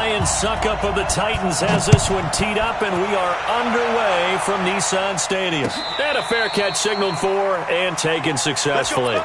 Ryan Suckup of the Titans has this one teed up, and we are underway from Nissan Stadium. And a fair catch signaled for and taken successfully.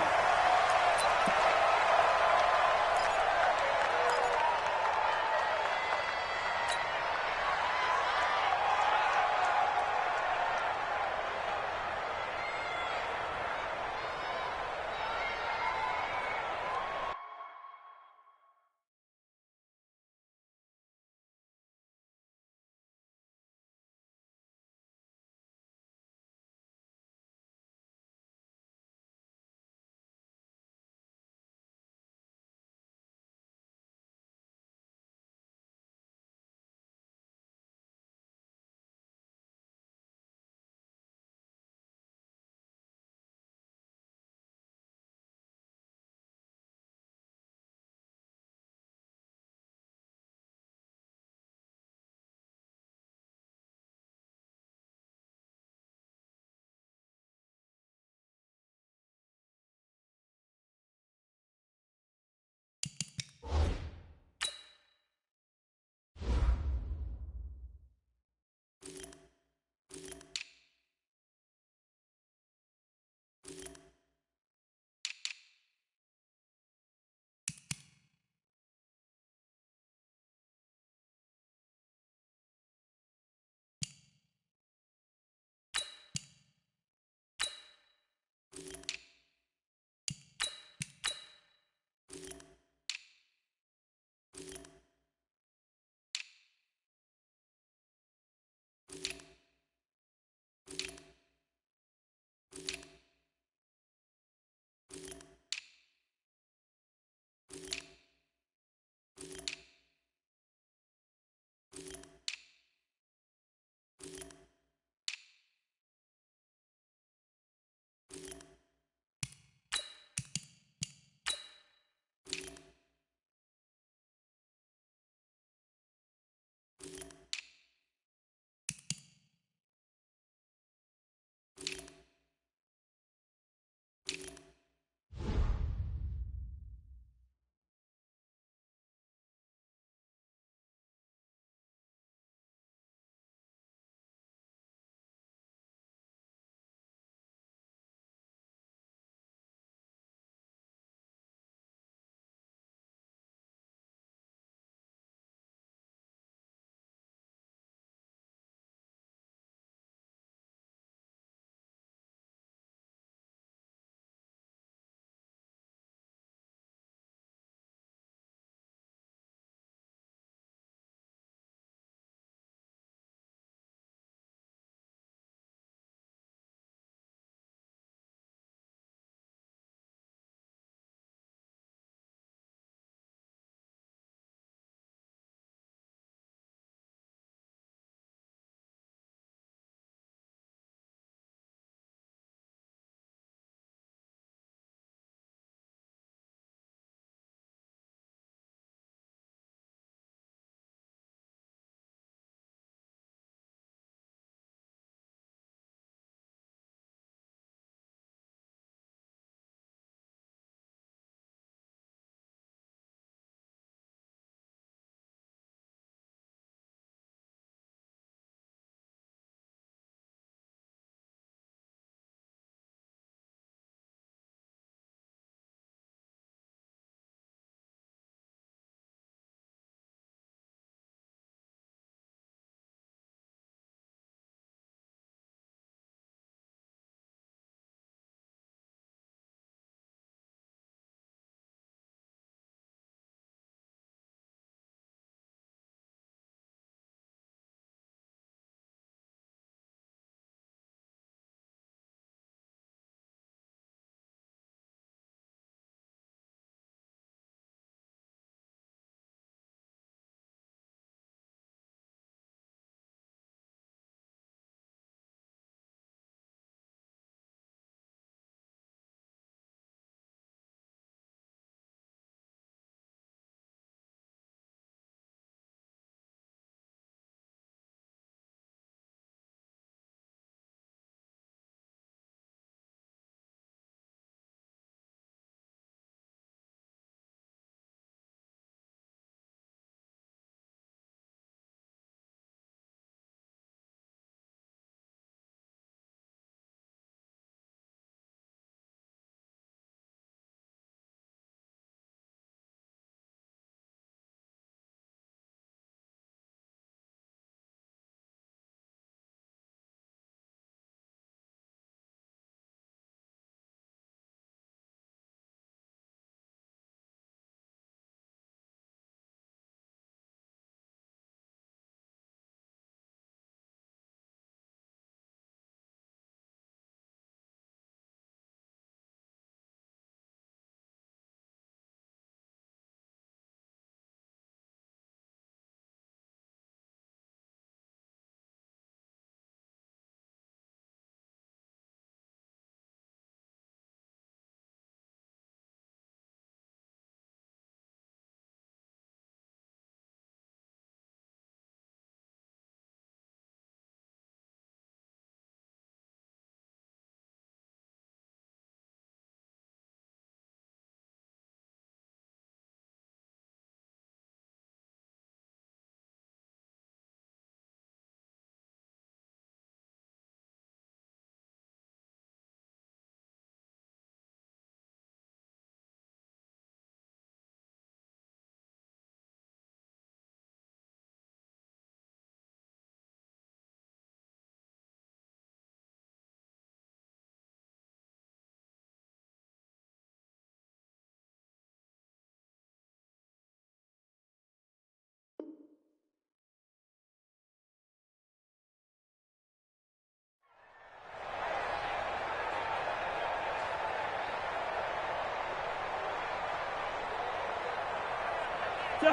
The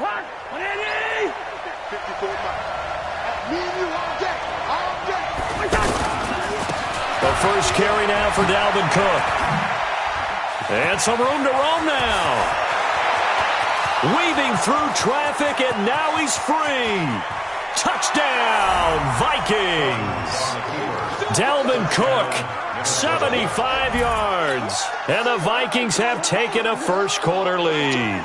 first carry now for Dalvin Cook. And some room to roam now. Weaving through traffic, and now he's free. Touchdown, Vikings. Dalvin Cook, 75 yards. And the Vikings have taken a first-quarter lead.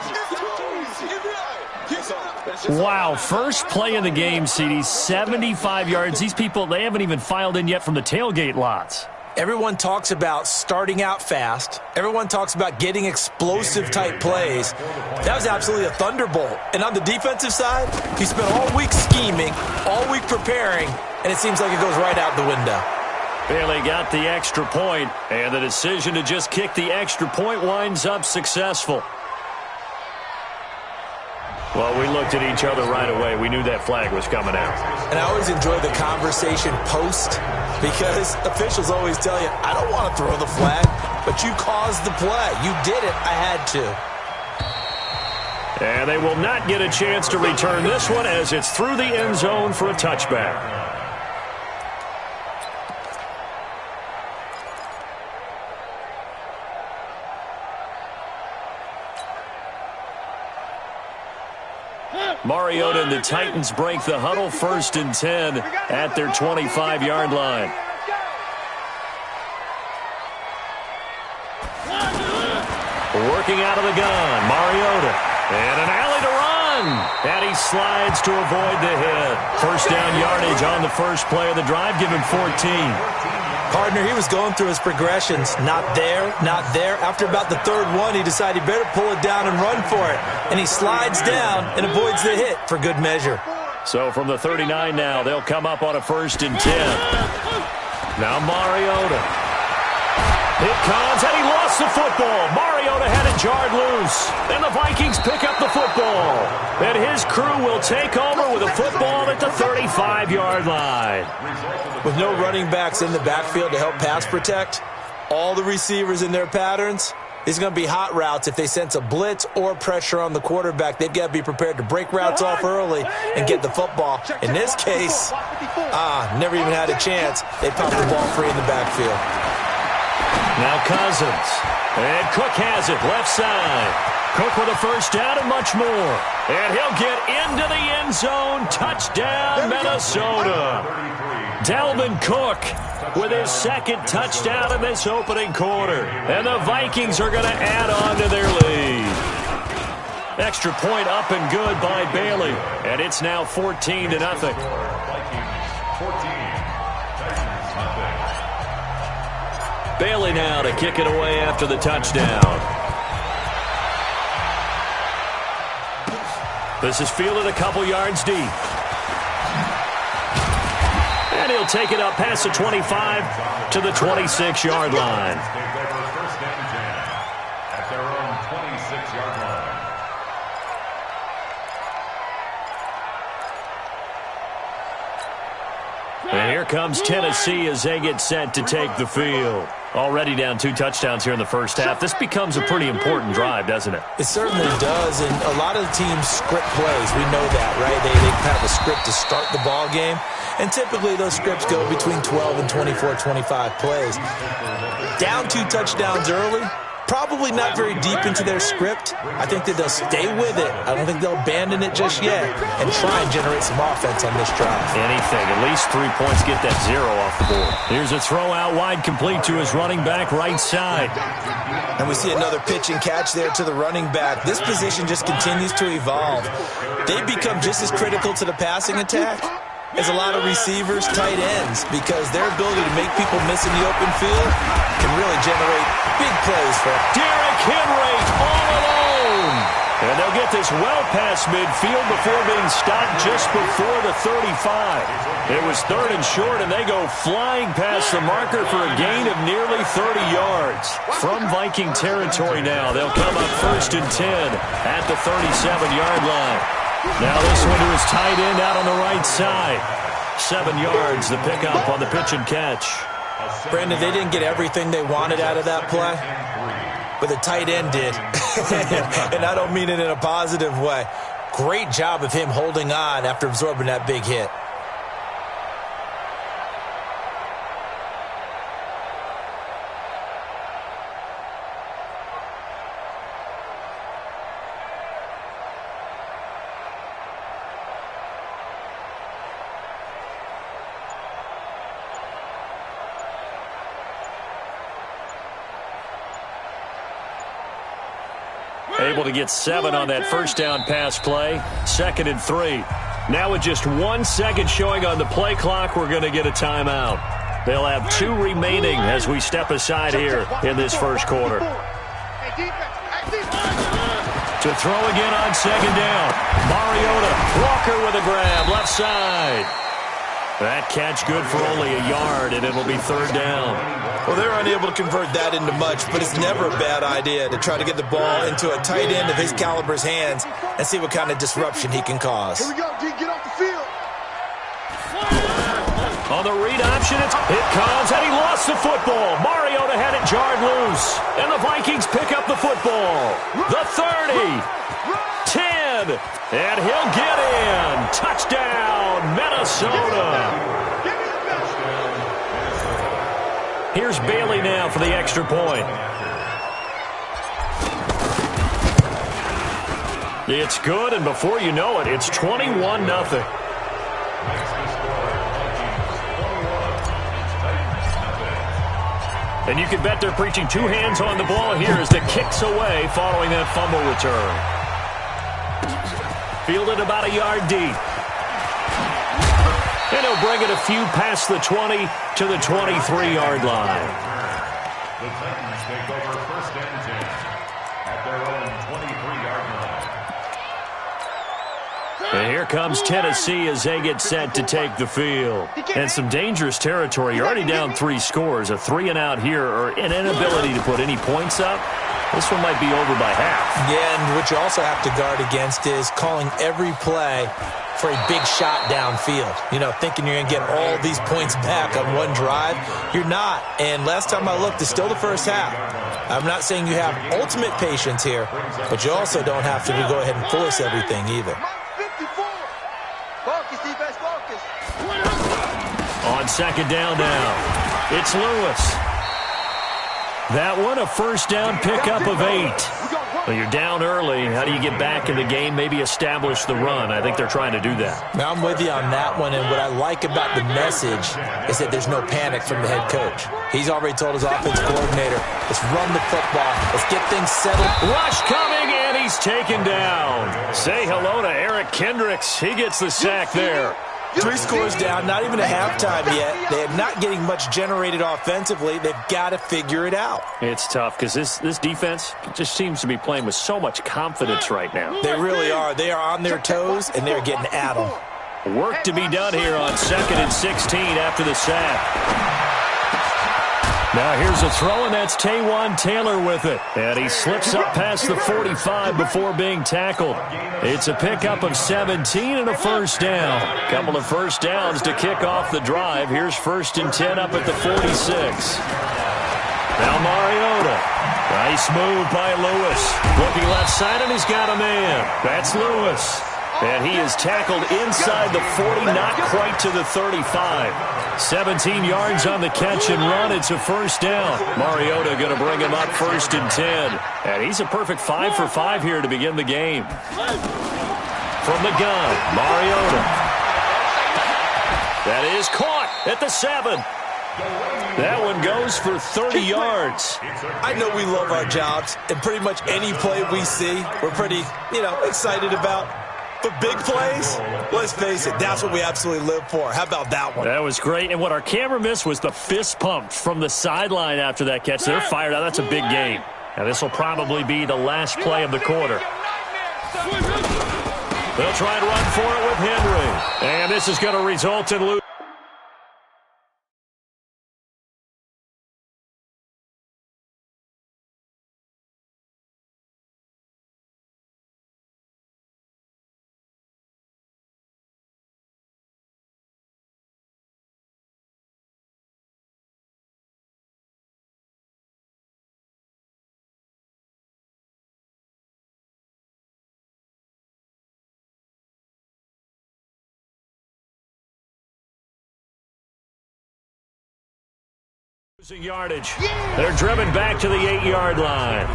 Wow, first play of the game, CD, 75 yards. These people, they haven't even filed in yet from the tailgate lots. Everyone talks about starting out fast. Everyone talks about getting explosive-type plays. That was absolutely a thunderbolt. And on the defensive side, he spent all week scheming, all week preparing, and it seems like it goes right out the window. Bailey got the extra point, and the decision to just kick the extra point winds up successful. Well, we looked at each other right away. We knew that flag was coming out. And I always enjoy the conversation post because officials always tell you, I don't want to throw the flag, but you caused the play. You did it. I had to. And they will not get a chance to return this one as it's through the end zone for a touchback. Mariota and the Titans break the huddle, 1st and 10 at their 25-yard line. Working out of the gun, Mariota. And an alley to run. And he slides to avoid the hit. First down yardage on the first play of the drive, given 14. Partner, he was going through his progressions. Not there, not there. After about the third one, he decided he better pull it down and run for it. And he slides down and avoids the hit for good measure. So from the 39 now, they'll come up on a 1st and 10. Now Mariota. It comes, and he lost the football. Mariota had it jarred loose. And the Vikings pick up the football. And his crew will take over with a football at the 35-yard line. With no running backs in the backfield to help pass protect, all the receivers in their patterns, these are going to be hot routes. If they sense a blitz or pressure on the quarterback, they've got to be prepared to break routes off early and get the football. In this case, never even had a chance. They popped the ball free in the backfield. Now Cousins. And Cook has it, left side. Cook with a first down and much more. And he'll get into the end zone. Touchdown, Minnesota. Dalvin Cook with his second touchdown in this opening quarter. And the Vikings are going to add on to their lead. Extra point up and good by Bailey. And it's now 14-0. Bailey now to kick it away after the touchdown. This is fielded a couple yards deep. And he'll take it up past the 25 to the 26-yard line. At their own 26-yard line. And here comes Tennessee as they get set to take the field. Already down 2 touchdowns here in the first half. This becomes a pretty important drive, doesn't it? It certainly does, and a lot of the teams script plays. We know that, right? They have a script to start the ball game, and typically those scripts go between 12 and 24, 25 plays. Down 2 touchdowns early, probably not very deep into their script. I think that they'll stay with it. I don't think they'll abandon it just yet and try and generate some offense on this drive. Anything. At least 3 points. Get that 0 off the board. Here's a throw out wide, complete to his running back right side. And we see another pitch and catch there to the running back. This position just continues to evolve. They've become just as critical to the passing attack as a lot of receivers, tight ends, because their ability to make people miss in the open field can really generate big plays for them. Derrick Henry all alone. And they'll get this well past midfield before being stopped just before the 35. It was 3rd and short, and they go flying past the marker for a gain of nearly 30 yards. From Viking territory now, they'll come up 1st and 10 at the 37-yard line. Now this one to his tight end out on the right side. 7 yards, the pickup on the pitch and catch. Brandon, they didn't get everything they wanted out of that play, but the tight end did. And I don't mean it in a positive way. Great job of him holding on after absorbing that big hit. Able to get 7 on that first down pass play. 2nd and 3. Now with just 1 second showing on the play clock, we're going to get a timeout. They'll have 2 remaining as we step aside here in this first quarter. To throw again on 2nd down. Mariota, Walker with a grab, left side. That catch good for only a yard, and it'll be 3rd down. Well, they're unable to convert that into much, but it's never a bad idea to try to get the ball into a tight end of his caliber's hands and see what kind of disruption he can cause. Here we go, D. Get off the field. On the read option, it comes, and he lost the football. Mariota had it jarred loose, and the Vikings pick up the football. The 30, 10, and he'll get in. Touchdown, Minnesota. Here's Bailey now for the extra point. It's good, and before you know it, it's 21-0. And you can bet they're preaching 2 hands on the ball here as the kick's away following that fumble return. Fielded about a yard deep. And he'll bring it a few past the 20 to the 23-yard line. The Titans take over 1st and 10 at their own 23-yard line. And here comes Tennessee as they get set to take the field. And some dangerous territory. You're already down 3 scores. A 3-and-out here or an inability to put any points up. This one might be over by half. Yeah, and what you also have to guard against is calling every play for a big shot downfield. You know, thinking you're going to get all these points back on one drive. You're not. And last time I looked, it's still the first half. I'm not saying you have ultimate patience here, but you also don't have to go ahead and force everything either. On 2nd down now, it's Lewis. That one, a first down pickup of 8. Well, you're down early. How do you get back in the game, maybe establish the run? I think they're trying to do that. Now, I'm with you on that one, and what I like about the message is that there's no panic from the head coach. He's already told his offense coordinator, let's run the football, let's get things settled. Rush coming, and he's taken down. Say hello to Eric Kendricks. He gets the sack there. 3 scores down, not even a halftime yet. They're not getting much generated offensively. They've got to figure it out. It's tough because this defense just seems to be playing with so much confidence right now. They really are. They are on their toes, and they're getting at them. Work to be done here on 2nd and 16 after the sack. Now here's a throw, and that's Taywan Taylor with it. And he slips up past the 45 before being tackled. It's a pickup of 17 and a first down. Couple of first downs to kick off the drive. Here's 1st and 10 up at the 46. Now Mariota. Nice move by Lewis. Looking left side, and he's got a man. That's Lewis. And he is tackled inside the 40, not quite to the 35. 17 yards on the catch and run. It's a first down. Mariota going to bring him up 1st and 10. And he's a perfect 5 for 5 here to begin the game. From the gun, Mariota. That is caught at the 7. That one goes for 30 yards. I know we love our jobs, and pretty much any play we see, we're pretty, excited about. But big plays, let's face it, that's what we absolutely live for. How about that one? That was great. And what our camera missed was the fist pump from the sideline after that catch. They're fired out. That's a big game. Now, this will probably be the last play of the quarter. They'll try and run for it with Henry. And this is going to result in losing. Losing yardage. They're driven back to the 8-yard line.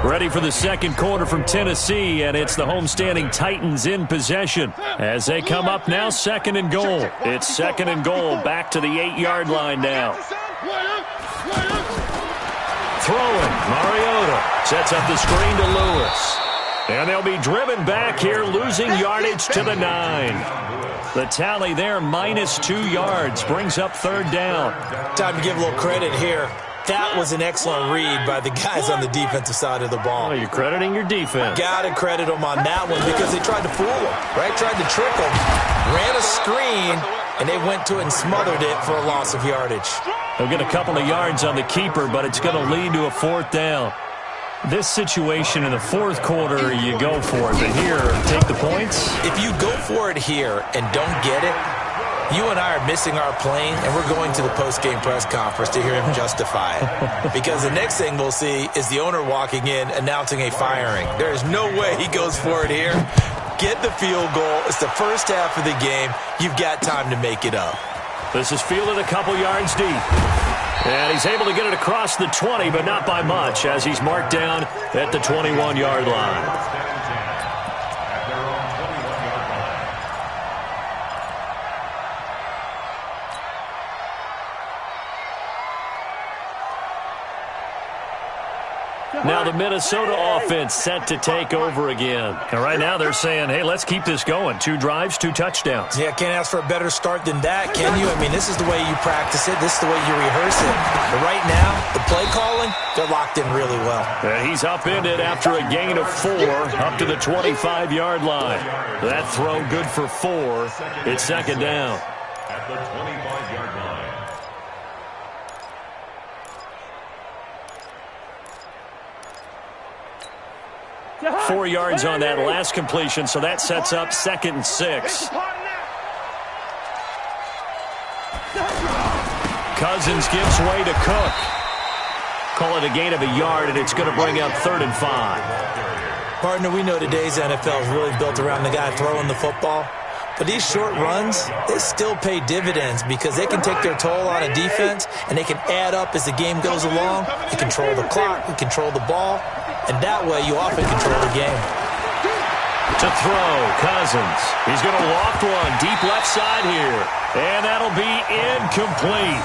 Ready for the second quarter from Tennessee, and it's the homestanding Titans in possession. As they come up now, second and goal. It's second and goal back to the 8-yard line now. Throwing, Mariota sets up the screen to Lewis. And they'll be driven back here, losing yardage to the 9. The tally there, -2 yards, brings up third down. Time to give a little credit here. That was an excellent read by the guys on the defensive side of the ball. Oh, you're crediting your defense. Got to credit them on that one because they tried to fool them, right? Tried to trick them. Ran a screen, and they went to it and smothered it for a loss of yardage. They'll get a couple of yards on the keeper, but it's going to lead to a fourth down. This situation in the fourth quarter, you go for it. But here, take the points. If you go for it here and don't get it, you and I are missing our plane, and we're going to the post-game press conference to hear him justify it. Because the next thing we'll see is the owner walking in announcing a firing. There is no way he goes for it here. Get the field goal. It's the first half of the game. You've got time to make it up. This is fielded a couple yards deep. And he's able to get it across the 20, but not by much, as he's marked down at the 21-yard line. Now the Minnesota offense set to take over again. And right now they're saying, hey, let's keep this going. 2 drives, 2 touchdowns. Yeah, can't ask for a better start than that, can you? I mean, this is the way you practice it. This is the way you rehearse it. But right now, the play calling, they're locked in really well. And he's upended after a gain of 4 up to the 25-yard line. That throw good for 4. It's second down. At the 25-yard line. 4 yards on that last completion, so that sets up 2nd and 6. Cousins gives way to Cook. Call it a gain of a yard, and it's going to bring up 3rd and 5. Partner, we know today's NFL is really built around the guy throwing the football. But these short runs, they still pay dividends because they can take their toll on a defense, and they can add up as the game goes along. They control the clock, they control the ball, and that way you often control the game. To throw, Cousins. He's going to loft one deep left side here, and that'll be incomplete.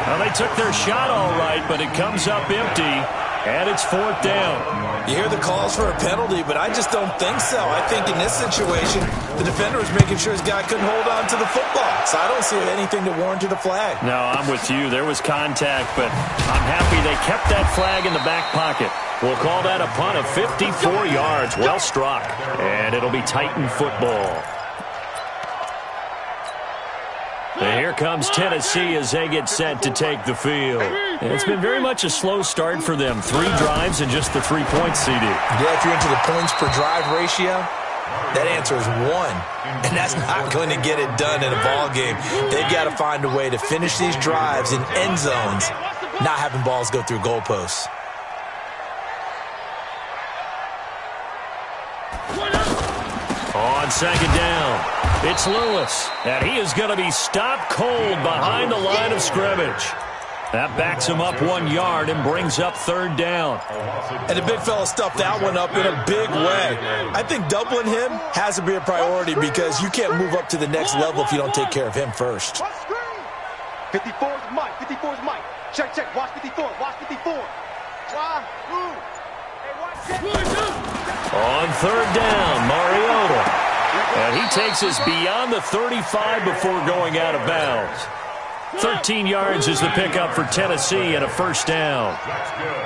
Well, they took their shot all right, but it comes up empty, and it's 4th down. You hear the calls for a penalty, but I just don't think so. I think in this situation, the defender was making sure his guy couldn't hold on to the football. So I don't see anything to warrant a flag. No, I'm with you. There was contact, but I'm happy they kept that flag in the back pocket. We'll call that a punt of 54 yards. Well struck. And it'll be Titan football. And here comes Tennessee as they get set to take the field. It's been very much a slow start for them. 3 drives and just the 3 points, CD. Yeah, if you're into the points per drive ratio, that answer is 1. And that's not going to get it done in a ball game. They've got to find a way to finish these drives in end zones, not having balls go through goalposts. On second down, it's Lewis, and he is going to be stopped cold behind the line of scrimmage. That backs him up 1 yard and brings up 3rd down. And the big fella stuffed that one up in a big way. I think doubling him has to be a priority because you can't move up to the next level if you don't take care of him first. 54 is Mike. 54 is Mike. Check, check. Watch 54. Watch 54. On 3rd down, Mariota. And he takes us beyond the 35 before going out of bounds. 13 yards is the pickup for Tennessee and a 1st down.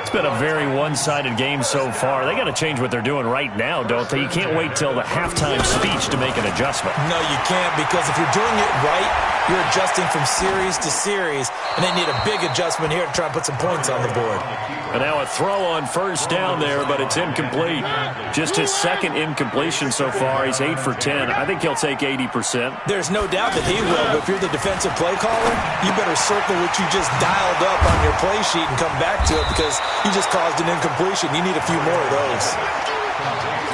It's been a very one-sided game so far. They got to change what they're doing right now, don't they? You can't wait till the halftime speech to make an adjustment. No, you can't, because if you're doing it right, you're adjusting from series to series, and they need a big adjustment here to try and put some points on the board. And now a throw on 1st down there, but it's incomplete. Just his 2nd incompletion so far. He's 8 for 10. I think he'll take 80%. There's no doubt that he will, but if you're the defensive play caller, you better circle what you just dialed up on your play sheet and come back to it because you just caused an incompletion. You need a few more of those.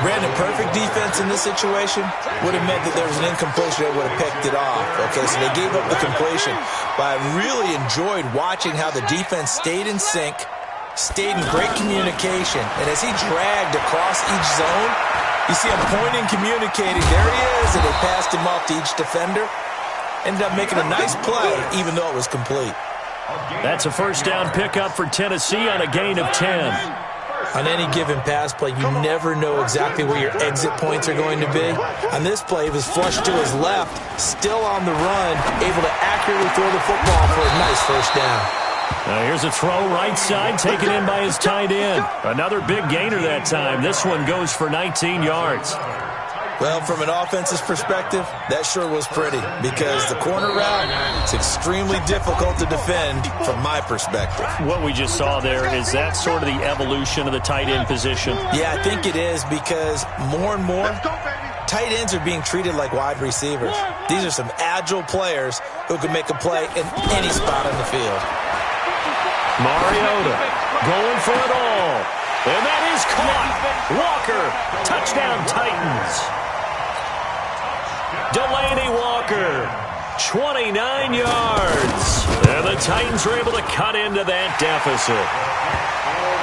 Brandon, perfect defense in this situation would have meant that there was an incompletion that would have picked it off. Okay, so they gave up the completion. But I really enjoyed watching how the defense stayed in sync, stayed in great communication. And as he dragged across each zone, you see him pointing, communicating. There he is, and they passed him off to each defender. Ended up making a nice play, even though it was complete. That's a first down pickup for Tennessee on a gain of 10. On any given pass play, you never know exactly where your exit points are going to be. On this play, he was flushed to his left, still on the run, able to accurately throw the football for a nice first down. Now here's a throw right side, taken in by his tight end. Another big gainer that time. This one goes for 19 yards. Well, from an offense's perspective, that sure was pretty because the corner route is extremely difficult to defend from my perspective. What we just saw there, is that sort of the evolution of the tight end position? Yeah, I think it is because more and more tight ends are being treated like wide receivers. These are some agile players who can make a play in any spot on the field. Mariota going for it all. And that is caught. Walker, touchdown Titans. Delaney Walker, 29 yards. And the Titans are able to cut into that deficit.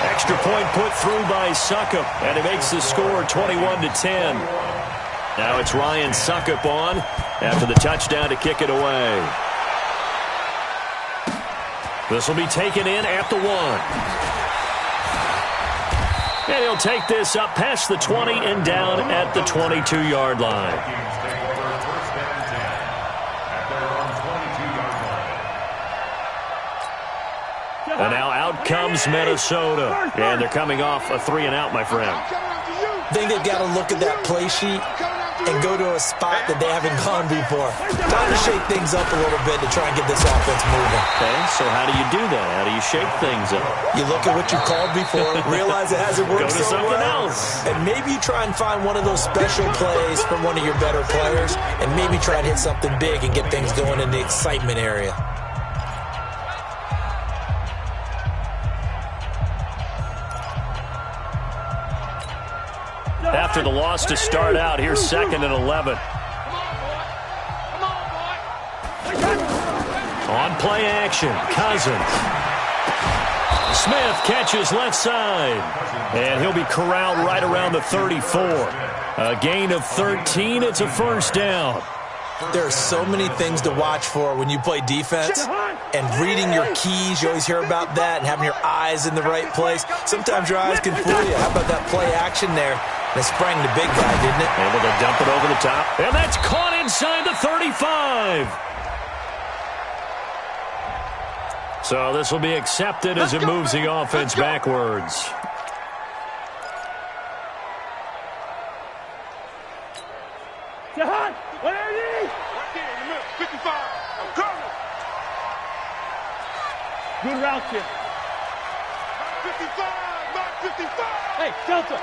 Extra point put through by Suckup, and it makes the score 21-10. Now it's Ryan Suckup on after the touchdown to kick it away. This will be taken in at the 1. And he'll take this up past the 20 and down at the 22-yard line. And now out comes Minnesota. And they're coming off a 3-and-out, my friend. I think they've got to look at that play sheet and go to a spot that they haven't gone before. Time to shake things up a little bit to try and get this offense moving. Okay, so how do you do that? How do you shake things up? You look at what you called before, realize it hasn't worked so well. Go to something else. And maybe you try and find one of those special plays from one of your better players, and maybe try and hit something big and get things going in the excitement area. After the loss to start out, here's 2nd and 11. On play action, Cousins. Smith catches left side. And he'll be corralled right around the 34. A gain of 13. It's a first down. There are so many things to watch for when you play defense, and reading your keys, you always hear about that, and having your eyes in the right place. Sometimes your eyes can fool you. How about that play action there? That sprang the big guy, didn't it? Able to dump it over the top. And that's caught inside the 35. So this will be accepted as it moves the offense backwards. Jahan, what are these? Right there in the middle, 55. I'm coming. Good route here. 55, not 55. Hey, Delta.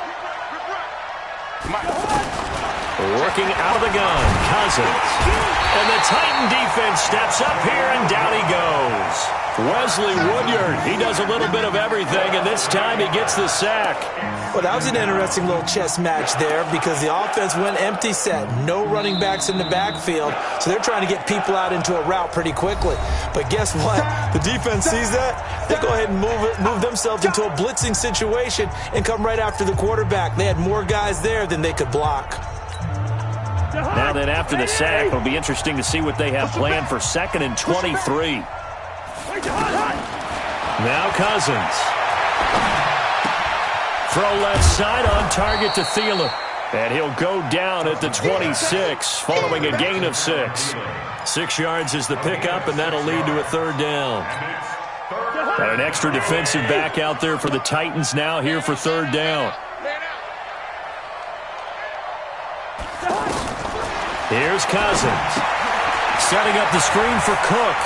Working out of the gun, Cousins. And the Titan defense steps up here, and down he goes. Wesley Woodyard, he does a little bit of everything, and this time he gets the sack. Well, that was an interesting little chess match there because the offense went empty set. No running backs in the backfield, so they're trying to get people out into a route pretty quickly. But guess what? The defense sees that. They go ahead and move themselves into a blitzing situation and come right after the quarterback. They had more guys there than they could block. Now then, after the sack, it'll be interesting to see what they have planned for 2nd and 23. Now Cousins. Throw left side on target to Thielen. And he'll go down at the 26 following a gain of 6. 6 yards is the pickup, and that'll lead to a 3rd down. Got an extra defensive back out there for the Titans now here for 3rd down. Here's Cousins. Setting up the screen for Cook.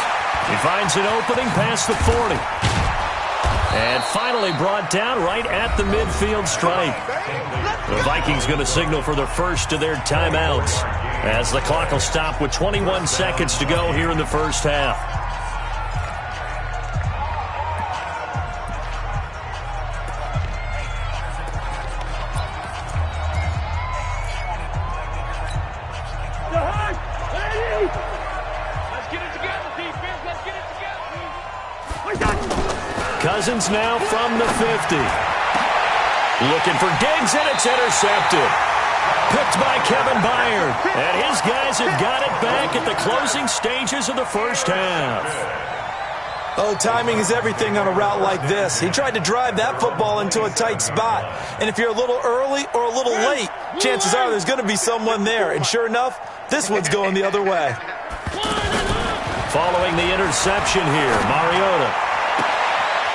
He finds an opening past the 40. And finally brought down right at the midfield stripe. The Vikings going to signal for the first of their timeouts as the clock will stop with 21 seconds to go here in the first half. Cousins now from the 50. Looking for Diggs, and it's intercepted. Picked by Kevin Byard. And his guys have got it back at the closing stages of the first half. Oh, timing is everything on a route like this. He tried to drive that football into a tight spot. And if you're a little early or a little late, chances are there's going to be someone there. And sure enough, this one's going the other way. Following the interception here, Mariota.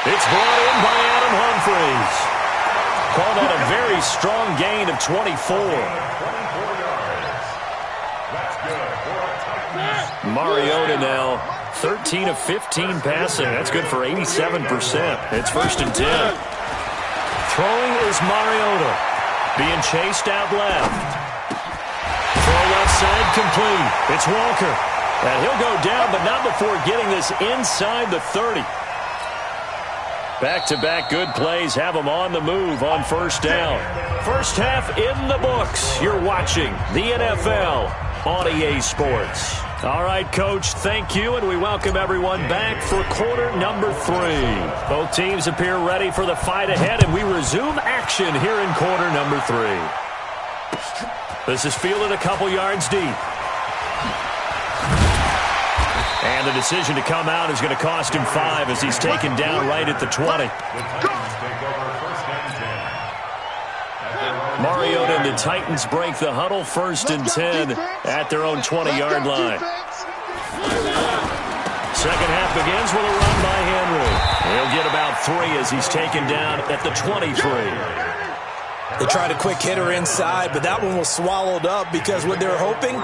It's brought in by Adam Humphries. Call that a very strong gain of 24. Mariota now 13 of 15 passing. That's good for 87%. It's 1st and 10. Throwing is Mariota. Being chased out left. Throw left side complete. It's Walker. And he'll go down, but not before getting this inside the 30. Back-to-back good plays have them on the move on first down. First half in the books. You're watching the NFL on EA Sports. All right, Coach, thank you, and we welcome everyone back for quarter number 3. Both teams appear ready for the fight ahead, and we resume action here in quarter number 3. This is fielded a couple yards deep. And the decision to come out is going to cost him 5 as he's taken down right at the 20. Mariota and the Titans break the huddle, 1st and 10 at their own 20-yard line. Second half begins with a run by Henry. He'll get about 3 as he's taken down at the 23. They tried a quick hitter inside, but that one was swallowed up because what they're hoping,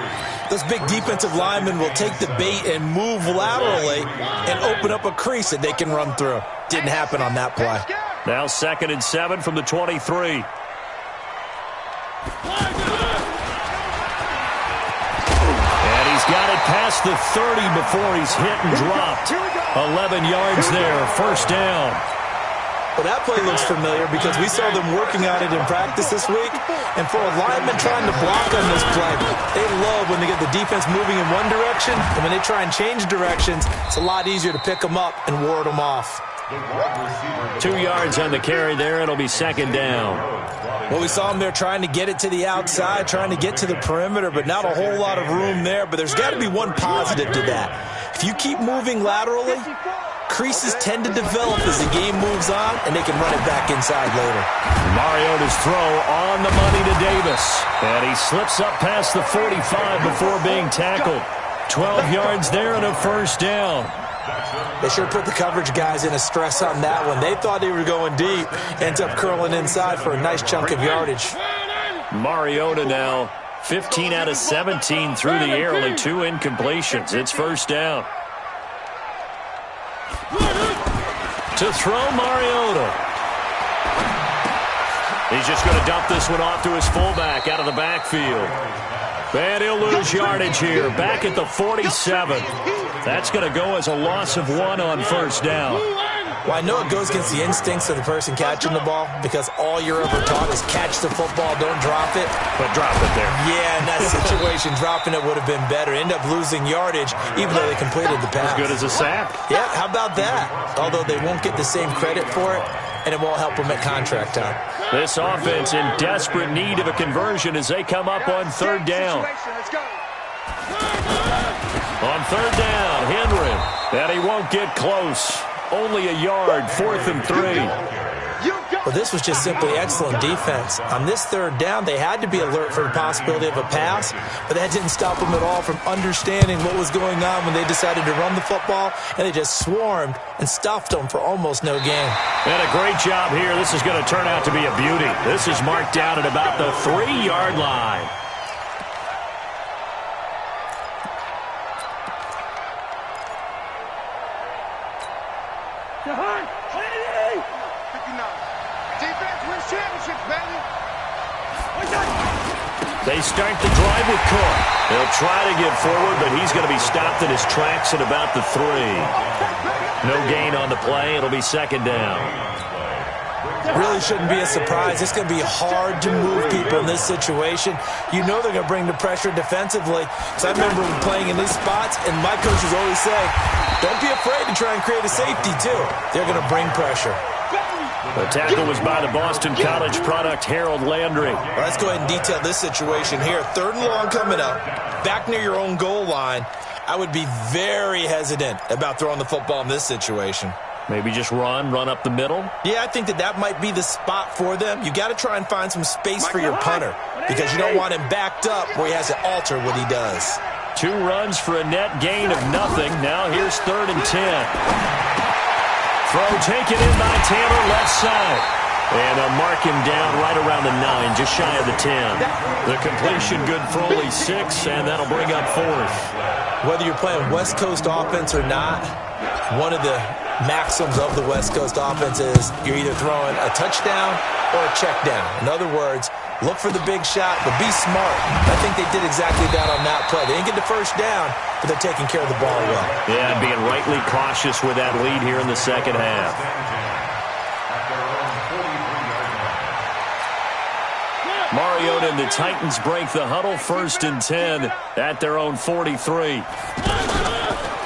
those big defensive linemen will take the bait and move laterally and open up a crease that they can run through. Didn't happen on that play. Now 2nd and 7 from the 23. And he's got it past the 30 before he's hit and dropped. 11 yards there, 1st down. Well, that play looks familiar because we saw them working on it in practice this week. And for a lineman trying to block on this play, they love when they get the defense moving in one direction. And when they try and change directions, it's a lot easier to pick them up and ward them off. 2 yards on the carry there. It'll be 2nd down. Well, we saw them there trying to get it to the outside, trying to get to the perimeter, but not a whole lot of room there. But there's got to be one positive to that. If you keep moving laterally, creases tend to develop as the game moves on, and they can run it back inside later. Mariota's throw on the money to Davis. And he slips up past the 45 before being tackled. 12 yards there and a 1st down. They sure put the coverage guys in a stress on that one. They thought they were going deep. Ends up curling inside for a nice chunk of yardage. Mariota now 15 out of 17 through the air. Only 2 incompletions. It's 1st down. To throw Mariota. He's just going to dump this one off to his fullback out of the backfield. And he'll lose yardage here. Back at the 47. That's going to go as a loss of 1 on 1st down. Well, I know it goes against the instincts of the person catching the ball because all you're ever taught is catch the football, don't drop it. But drop it there. Yeah, in that situation, dropping it would have been better. End up losing yardage even though they completed the pass. As good as a sack. Yeah, how about that? Although they won't get the same credit for it, and it won't help them at contract time. This offense in desperate need of a conversion as they come up on 3rd down. On 3rd down, Henry. And he won't get close. Only a yard, 4th and 3. Well, this was just simply excellent defense. On this 3rd down, they had to be alert for the possibility of a pass, but that didn't stop them at all from understanding what was going on when they decided to run the football, and they just swarmed and stuffed them for almost no gain. And a great job here. This is going to turn out to be a beauty. This is marked down at about the 3-yard line. They start the drive with Cook. They'll try to get forward, but he's going to be stopped in his tracks at about the 3. No gain on the play. It'll be 2nd down. Really shouldn't be a surprise. It's going to be hard to move people in this situation. You know they're going to bring the pressure defensively. So I remember playing in these spots, and my coaches always say, don't be afraid to try and create a safety, too. They're going to bring pressure. The tackle was by the Boston College product, Harold Landry. Well, let's go ahead and detail this situation here. 3rd and long coming up, back near your own goal line. I would be very hesitant about throwing the football in this situation. Maybe just run up the middle? Yeah, I think that might be the spot for them. You got to try and find some space for your punter because you don't want him backed up where he has to alter what he does. 2 runs for a net gain of nothing. Now here's 3rd and 10. Throw taken in by Taylor, left side. And they'll mark him down right around the 9, just shy of the 10. The completion good for only 6, and that'll bring up 4th. Whether you're playing West Coast offense or not, one of the maxims of the West Coast offense is you're either throwing a touchdown or a check down. In other words, look for the big shot, but be smart. I think they did exactly that on that play. They didn't get the first down, but they're taking care of the ball well. Yeah, being rightly cautious with that lead here in the second half. Mariota and the Titans break the huddle, 1st and 10 at their own 43.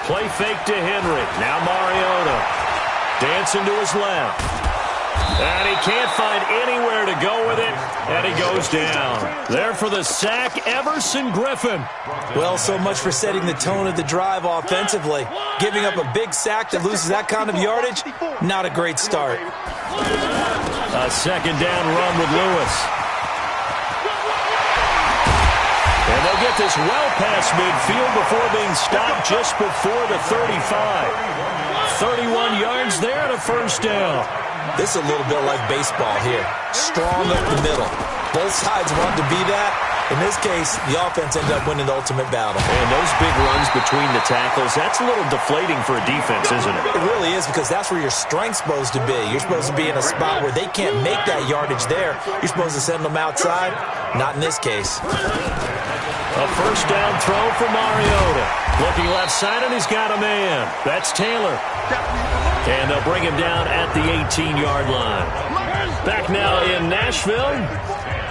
Play fake to Henry. Now Mariota dancing to his left. And he can't find anywhere to go with it, and he goes down. There for the sack, Everson Griffin. Well, so much for setting the tone of the drive offensively. Giving up a big sack that loses that kind of yardage, not a great start. A 2nd down run with Lewis. And they'll get this well past midfield before being stopped just before the 35. 31 yards there and a 1st down. This is a little bit like baseball here. Strong up the middle. Both sides want to be that. In this case, the offense ended up winning the ultimate battle. And those big runs between the tackles, that's a little deflating for a defense, isn't it? It really is, because that's where your strength's supposed to be. You're supposed to be in a spot where they can't make that yardage there. You're supposed to send them outside. Not in this case. A 1st down throw for Mariota. Looking left side, and he's got a man. That's Taylor. And they'll bring him down at the 18-yard line. Back now in Nashville.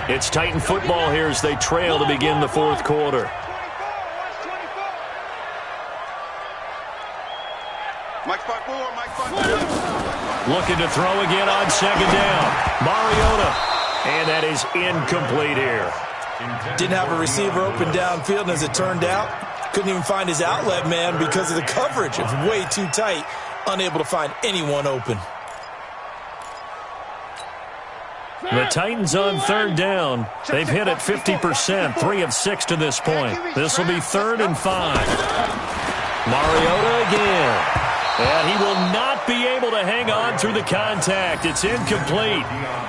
It's Titan football here as they trail to begin the 4th quarter. Looking to throw again on 2nd down. Mariota. And that is incomplete here. Didn't have a receiver open downfield, and as it turned out, couldn't even find his outlet man because of the coverage. It was way too tight, unable to find anyone open. The Titans on 3rd down. They've hit it 50%, 3 of 6 to this point. This will be 3rd and 5. Mariota again. And he will not be able to hang on through the contact. It's incomplete.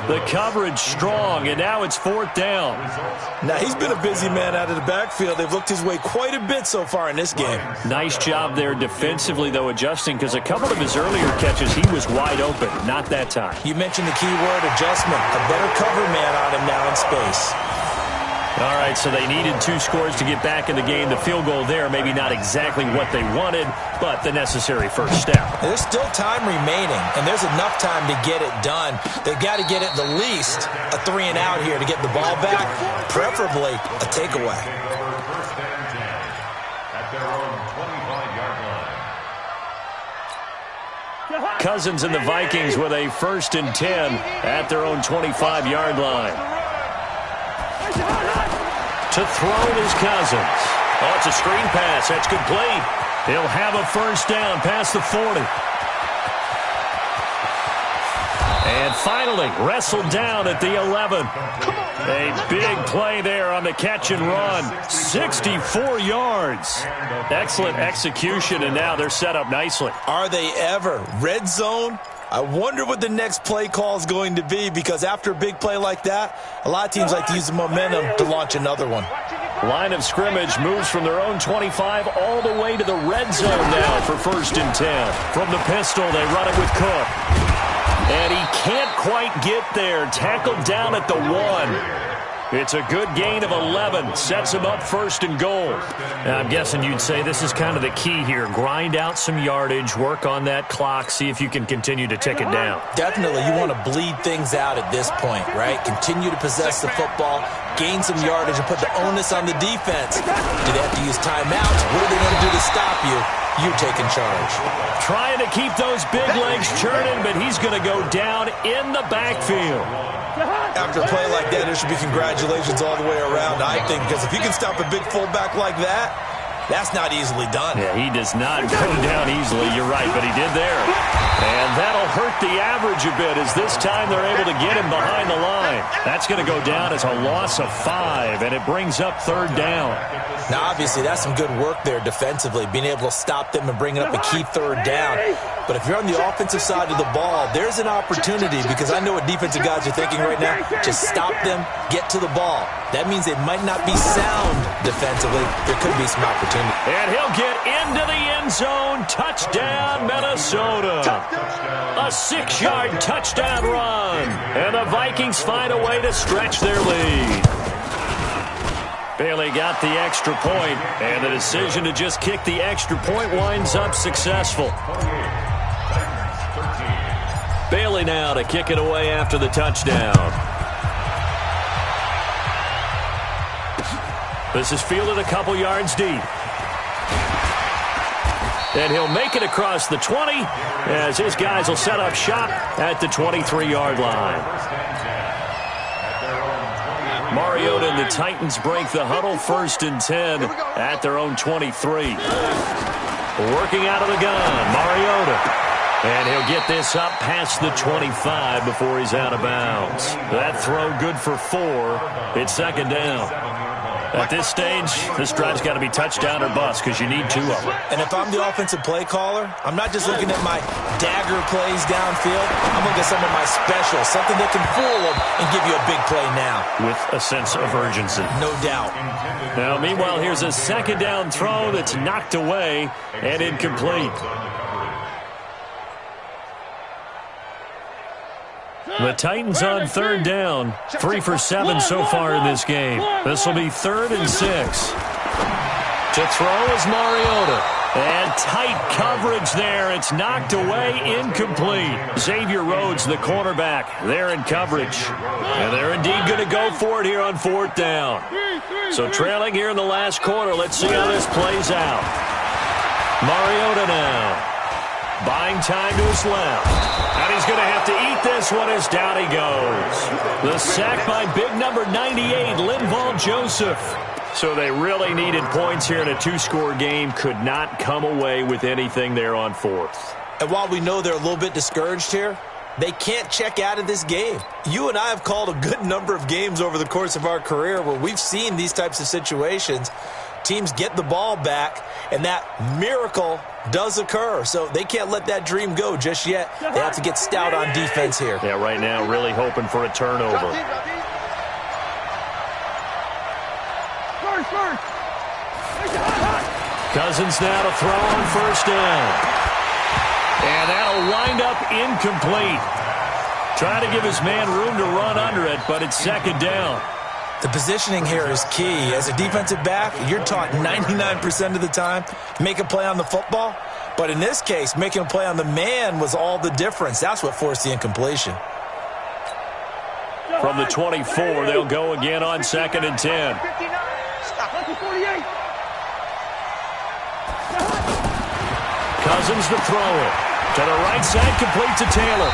The coverage strong, and now it's 4th down. Now, he's been a busy man out of the backfield. They've looked his way quite a bit so far in this game. Nice job there defensively, though, adjusting, because a couple of his earlier catches, he was wide open. Not that time. You mentioned the key word, adjustment. A better cover man on him now in space. All right, so they needed 2 scores to get back in the game. The field goal there, maybe not exactly what they wanted, but the necessary 1st step. There's still time remaining, and there's enough time to get it done. They've got to get at the least a 3 and out here to get the ball back, preferably a takeaway. Cousins and the Vikings with a 1st and 10 at their own 25-yard line. To throw is Cousins. Oh, it's a screen pass. That's complete. He'll have a 1st down past the 40. And finally, wrestled down at the 11. A big play there on the catch and run. 64 yards. Excellent execution, and now they're set up nicely. Are they ever? Red zone? I wonder what the next play call is going to be, because after a big play like that, a lot of teams like to use the momentum to launch another one. Line of scrimmage moves from their own 25 all the way to the red zone now for 1st and 10. From the pistol, they run it with Cook. And he can't quite get there. Tackled down at the 1. It's a good gain of 11. Sets him up first and goal. Now, I'm guessing you'd say this is kind of the key here. Grind out some yardage, work on that clock, see if you can continue to tick it down. Definitely, you want to bleed things out at this point, right? Continue to possess the football, gain some yardage, and put the onus on the defense. Do they have to use timeouts? What are they going to do to stop you? You taking charge. Trying to keep those big legs churning, but he's going to go down in the backfield. After a play like that, there should be congratulations all the way around, I think, because if you can stop a big fullback like that, that's not easily done. Yeah, he does not go down easily. You're right, but he did there. And that'll hurt the average a bit as this time they're able to get him behind the line. That's going to go down as a loss of 5, and it brings up third down. Now, obviously, that's some good work there defensively, being able to stop them and bringing up a key third down. But if you're on the offensive side of the ball, there's an opportunity, because I know what defensive guys are thinking right now. Just stop them, get to the ball. That means they might not be sound defensively. There could be some opportunity. And he'll get into the end zone. Touchdown, Minnesota. A 6-yard touchdown run. And the Vikings find a way to stretch their lead. Bailey got the extra point, and the decision to just kick the extra point winds up successful. Bailey now to kick it away after the touchdown. This is fielded a couple yards deep. And he'll make it across the 20 as his guys will set up shop at the 23-yard line. Mariota and the Titans break the huddle, 1st and 10 at their own 23. Working out of the gun, Mariota. And he'll get this up past the 25 before he's out of bounds. That throw good for 4. It's 2nd down. At this stage, this drive's got to be touchdown or bust because you need 2 of them. And if I'm the offensive play caller, I'm not just looking at my dagger plays downfield. I'm looking at some of my specials, something that can fool them and give you a big play now. With a sense of urgency. No doubt. Now, meanwhile, here's a 2nd down throw that's knocked away and incomplete. The Titans on 3rd down. 3 for 7 so far in this game. This will be 3rd and 6. To throw is Mariota. And tight coverage there. It's knocked away, incomplete. Xavier Rhodes, the cornerback, there in coverage. And they're indeed going to go for it here on 4th down. So trailing here in the last quarter. Let's see how this plays out. Mariota now. Buying time to his left. And he's going to have to eat this one as down he goes. The sack by big number 98, Linval Joseph. So they really needed points here in a 2-score game. Could not come away with anything there on 4th. And while we know they're a little bit discouraged here, they can't check out of this game. You and I have called a good number of games over the course of our career where we've seen these types of situations. Teams get the ball back, and that miracle does occur. So they can't let that dream go just yet. They have to get stout on defense here. Yeah, right now really hoping for a turnover. Cousins now to throw on 1st down. And that'll wind up incomplete. Trying to give his man room to run under it, but it's 2nd down. The positioning here is key. As a defensive back, you're taught 99% of the time, make a play on the football. But in this case, making a play on the man was all the difference. That's what forced the incompletion. From the 24, they'll go again on 2nd and 10. Cousins to throw it. To the right side, complete to Taylor.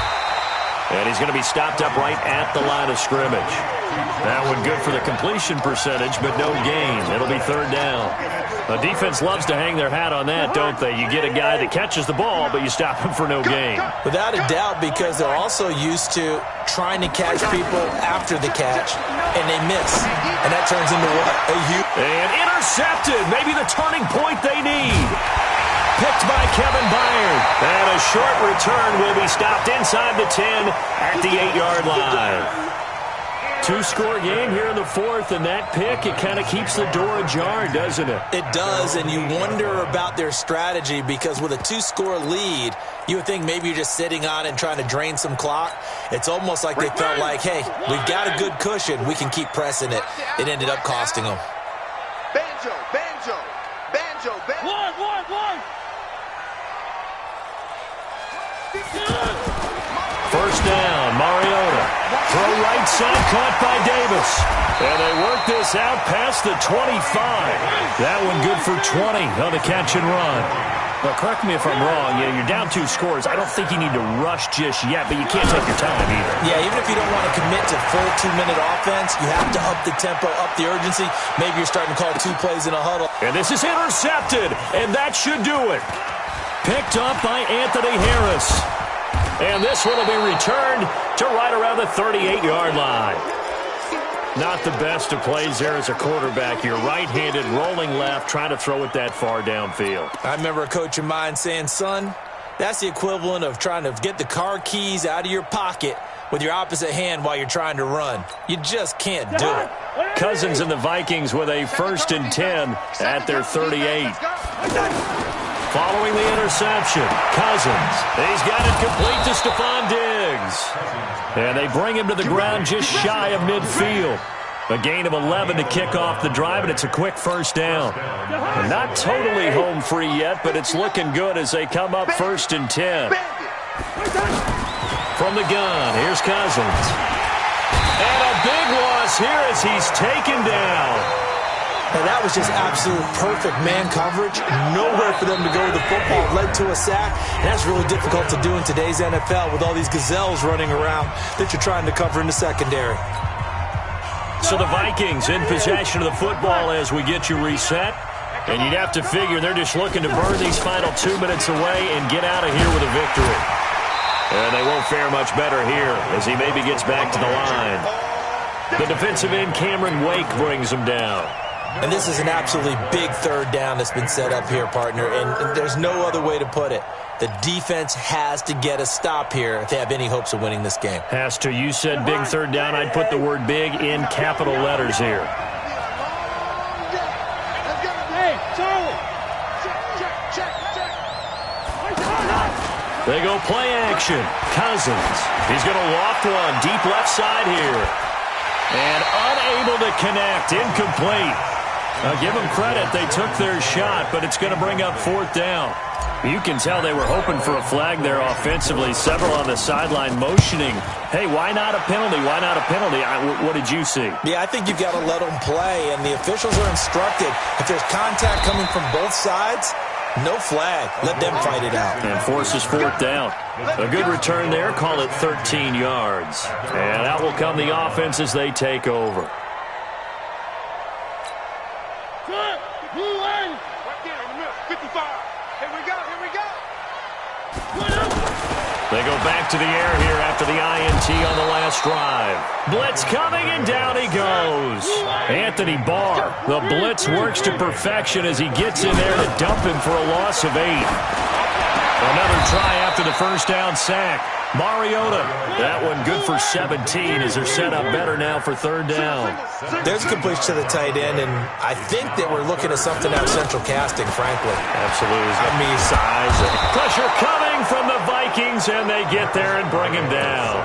And he's going to be stopped up right at the line of scrimmage. That one good for the completion percentage, but no gain. It'll be 3rd down. The defense loves to hang their hat on that, don't they? You get a guy that catches the ball, but you stop him for no gain. Without a doubt, because they're also used to trying to catch people after the catch, and they miss. And that turns into what? And intercepted. Maybe the turning point they need. Picked by Kevin Byard. And a short return will be stopped inside the 10 at the 8-yard line. Two-score game here in the fourth, and that pick, it kind of keeps the door ajar, doesn't it? It does, and you wonder about their strategy because with a two-score lead, you would think maybe you're just sitting on it and trying to drain some clock. It's almost like they felt like, hey, we've got a good cushion. We can keep pressing it. It ended up costing them. Banjo, banjo, banjo, banjo. One. First down, Mariota. Throw right side, caught by Davis. And they work this out past the 25. That one good for 20 on the catch and run. Well, correct me if I'm wrong. You're down 2 scores. I don't think you need to rush just yet, but you can't take your time either. Yeah, even if you don't want to commit to full 2-minute offense, you have to up the tempo, up the urgency. Maybe you're starting to call 2 plays in a huddle. And this is intercepted, and that should do it. Picked up by Anthony Harris. And this one will be returned to right around the 38-yard line. Not the best of plays there as a quarterback. You're right-handed, rolling left, trying to throw it that far downfield. I remember a coach of mine saying, son, that's the equivalent of trying to get the car keys out of your pocket with your opposite hand while you're trying to run. You just can't do it. Cousins and the Vikings with a 1st and 10 at their 38. Following the interception, Cousins. He's got it complete to Stephon Diggs. And they bring him to the ground just shy of midfield. A gain of 11 to kick off the drive, and it's a quick first down. And not totally home free yet, but it's looking good as they come up 1st and 10. From the gun, here's Cousins. And a big loss here as he's taken down. And that was just absolute perfect man coverage. Nowhere for them to go with the football. Led to a sack. And that's really difficult to do in today's NFL with all these gazelles running around that you're trying to cover in the secondary. So the Vikings in possession of the football as we get you reset. And you'd have to figure they're just looking to burn these final 2 minutes away and get out of here with a victory. And they won't fare much better here as he maybe gets back to the line. The defensive end, Cameron Wake, brings him down. And this is an absolutely big 3rd down that's been set up here, partner, and there's no other way to put it. The defense has to get a stop here if they have any hopes of winning this game. Has to. You said big 3rd down. I'd put the word big in capital letters here. Hey, Charlie. They go play action. Cousins. He's going to loft one deep left side here. And unable to connect. Incomplete. Give them credit. They took their shot, but it's going to bring up 4th down. You can tell they were hoping for a flag there offensively. Several on the sideline motioning, hey, why not a penalty? Why not a penalty? What did you see? Yeah, I think you've got to let them play, and the officials are instructed. If there's contact coming from both sides, no flag. Let them fight it out. And forces 4th down. A good return there. Call it 13 yards. And out will come the offense as they take over. They go back to the air here after the INT on the last drive. Blitz coming, and down he goes. Anthony Barr. The blitz works to perfection as he gets in there to dump him for a loss of 8. Another try after the first down sack. Mariota. That one good for 17 as they're set up better now for 3rd down. There's a completion to the tight end, and I think that we're looking at something out of central casting, frankly. Absolutely. I mean, size. Pressure coming from the Vikings, and they get there and bring him down.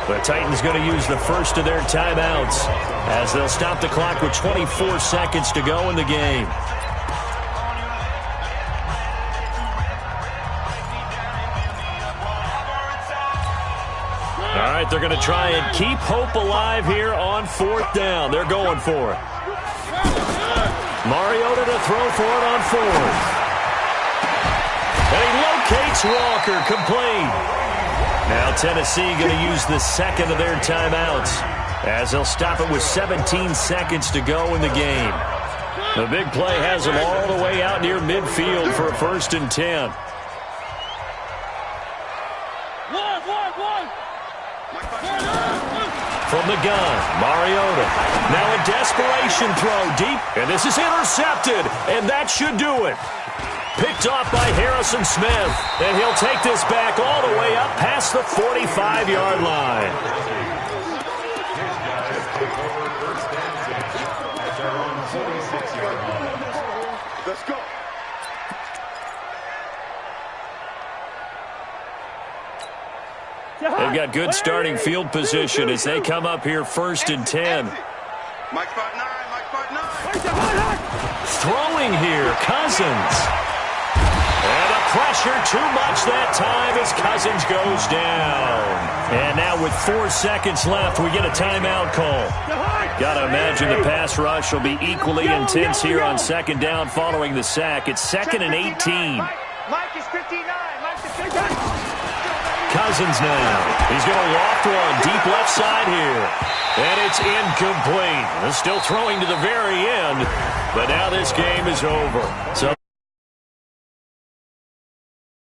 The Titans going to use the first of their timeouts as they'll stop the clock with 24 seconds to go in the game. All right, they're going to try and keep hope alive here on 4th down. They're going for it. Mariota to throw for it on 4th. And he locates Walker, complete. Now Tennessee going to use the second of their timeouts as they'll stop it with 17 seconds to go in the game. The big play has them all the way out near midfield for a 1st and 10. From the gun, Mariota. Now a desperation throw deep, and this is intercepted, and that should do it. Picked off by Harrison Smith, and he'll take this back all the way up past the 45-yard line. they've got good starting field position as they come up here 1st and 10. Mike spot 9, Mike spot 9. Throwing here, Cousins. And the pressure too much that time as Cousins goes down. And now with 4 seconds left, we get a timeout call. Got to imagine the pass rush will be equally intense here on 2nd down following the sack. It's 2nd and 18. Mike is 59. Mike is 59. Cousins now. He's going to loft one deep left side here. And it's incomplete. Still throwing to the very end. But now this game is over. So